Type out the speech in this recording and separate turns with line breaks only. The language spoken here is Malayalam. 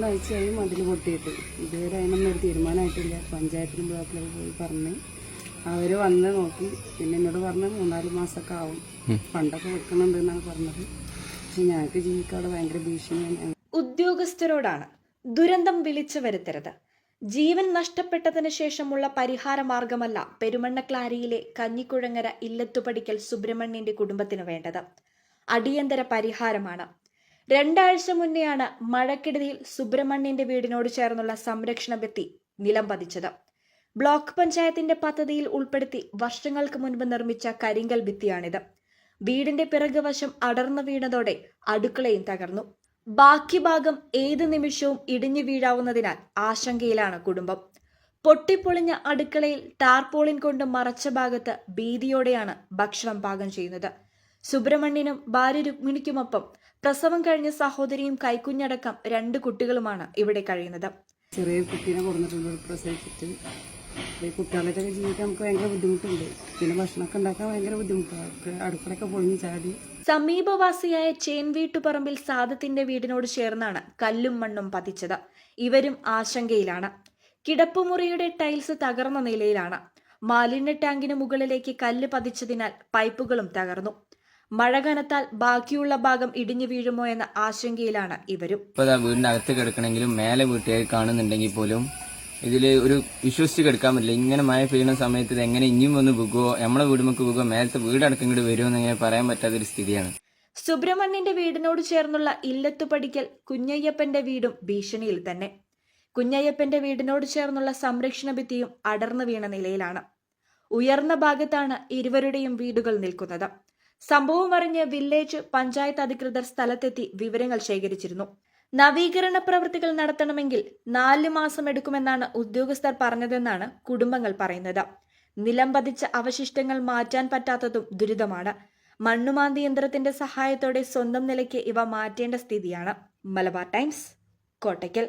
ആഴ്ചയായി മതിൽ പൊട്ടിയിട്ട്. ഇതുവരെ അതിനൊന്നും ഒരു തീരുമാനമായിട്ടില്ല. പഞ്ചായത്തിലും ബ്ലോക്കിലൊക്കെ പോയി പറഞ്ഞ് അവർ വന്ന് നോക്കി. പിന്നെ എന്നോട് പറഞ്ഞ് 3-4 മാസമൊക്കെ ആവും, ഫണ്ടൊക്കെ വെക്കുന്നുണ്ട് എന്നാണ് പറഞ്ഞത്. പക്ഷെ ഞങ്ങൾക്ക് ജീവിക്കാതെ ഭയങ്കര ഭീഷണിയാണ്.
ഉദ്യോഗസ്ഥരോടാണ് ദുരന്തം വിളിച്ചു വരുത്തരുത്. ജീവൻ നഷ്ടപ്പെട്ടതിന് ശേഷമുള്ള പരിഹാര മാർഗമല്ല പെരുമണ്ണക്ലാരിയിലെ കഞ്ഞിക്കുഴങ്ങര ഇല്ലത്തുപടിക്കൽ സുബ്രഹ്മണ്യന്റെ കുടുംബത്തിന് വേണ്ടത്. അടിയന്തര പരിഹാരമാണ്. 2 ആഴ്ച മുന്നെയാണ് മഴക്കെടുതിയിൽ സുബ്രഹ്മണ്യന്റെ വീടിനോട് ചേർന്നുള്ള സംരക്ഷണ ഭിത്തി നിലം പതിച്ചത്. ബ്ലോക്ക് പഞ്ചായത്തിന്റെ പദ്ധതിയിൽ ഉൾപ്പെടുത്തി വർഷങ്ങൾക്ക് മുൻപ് നിർമ്മിച്ച കരിങ്കൽ ഭിത്തിയാണിത്. വീടിന്റെ പിറകുവശം അടർന്നു വീണതോടെ അടുക്കളയും തകർന്നു. ബാക്കി ഭാഗം ഏത് നിമിഷവും ഇടിഞ്ഞു വീഴാവുന്നതിനാൽ ആശങ്കയിലാണ് കുടുംബം. പൊട്ടിപ്പൊളിഞ്ഞ അടുക്കളയിൽ ടാർപോളിൻ കൊണ്ട് മറച്ച ഭാഗത്ത് ഭീതിയോടെയാണ് ഭക്ഷണം പാകം ചെയ്യുന്നത്. സുബ്രഹ്മണ്യനും ഭാര്യ രുക്മിണിക്കുമൊപ്പം പ്രസവം കഴിഞ്ഞ സഹോദരിയും കൈക്കുഞ്ഞടക്കം 2 കുട്ടികളുമാണ് ഇവിടെ കഴിയുന്നത്.
ചെറിയ കുട്ടീനെ കൊടുത്തിട്ടുണ്ട് പ്രസവിച്ചിട്ട്. ഈ കുട്ടികളൊക്കെ ജീവിക്കാൻ നമുക്ക് ഭയങ്കര ബുദ്ധിമുട്ടുണ്ട്. പിന്നെ ഭക്ഷണമൊക്കെ ഉണ്ടാക്കാൻ ഭയങ്കര ബുദ്ധിമുട്ടാണ്. അടുക്കളയൊക്കെ പൊളിഞ്ഞ് ചാടി.
സമീപവാസിയായ ചേൻവീട്ടുപറമ്പിൽ സാദത്തിന്റെ വീടിനോട് ചേർന്നാണ് കല്ലും മണ്ണും പതിച്ചത്. ഇവരും ആശങ്കയിലാണ്. കിടപ്പുമുറിയുടെ ടൈൽസ് തകർന്ന നിലയിലാണ്. മാലിന്യ ടാങ്കിന് മുകളിലേക്ക് കല്ല് പതിച്ചതിനാൽ പൈപ്പുകളും തകർന്നു. മഴ കനത്താൽ ബാക്കിയുള്ള ഭാഗം ഇടിഞ്ഞു വീഴുമോ എന്ന ആശങ്കയിലാണ് ഇവരും.
വീടിന്റെ അകത്ത് കിടക്കണമെങ്കിലും മേലെ വീട്ടുകാർ കാണുന്നുണ്ടെങ്കിൽ പോലും ഇതില് ഒരു വിശ്വസിച്ച് കിടക്കാൻ പറ്റില്ല. ഇങ്ങനെ മഴ പെയ്യുന്ന സമയത്ത് ഇത് എങ്ങനെ ഇനിയും വന്ന് പോകുമോ, നമ്മളെ വീടുമൊക്കെ പോകുമോ, മേലത്തെ വീടടക്കം ഇങ്ങോട്ട് വരുമോ എന്നിങ്ങനെ പറയാൻ പറ്റാത്തൊരു സ്ഥിതിയാണ്.
സുബ്രഹ്മണ്യന്റെ വീടിനോട് ചേർന്നുള്ള ഇല്ലത്തുപടിക്കൽ കുഞ്ഞയ്യപ്പന്റെ വീടും ഭീഷണിയിൽ തന്നെ. കുഞ്ഞയ്യപ്പന്റെ വീടിനോട് ചേർന്നുള്ള സംരക്ഷണ ഭിത്തിയും അടർന്നു വീണ നിലയിലാണ്. ഉയർന്ന ഭാഗത്താണ് ഇരുവരുടെയും വീടുകൾ നിൽക്കുന്നത്. സംഭവം അറിഞ്ഞ് വില്ലേജ് പഞ്ചായത്ത് അധികൃതർ സ്ഥലത്തെത്തി വിവരങ്ങൾ ശേഖരിച്ചിരുന്നു. നവീകരണ പ്രവൃത്തികൾ നടത്തണമെങ്കിൽ 4 മാസം എടുക്കുമെന്നാണ് ഉദ്യോഗസ്ഥർ പറഞ്ഞതെന്നാണ് കുടുംബങ്ങൾ പറയുന്നത്. നിലം പതിച്ച അവശിഷ്ടങ്ങൾ മാറ്റാൻ പറ്റാത്തതും ദുരിതമാണ്. മണ്ണുമാന്തി യന്ത്രത്തിന്റെ സഹായത്തോടെ സ്വന്തം നിലയ്ക്ക് ഇവ മാറ്റേണ്ട സ്ഥിതിയാണ്. മലബാർ ടൈംസ്, കോട്ടയ്ക്കൽ.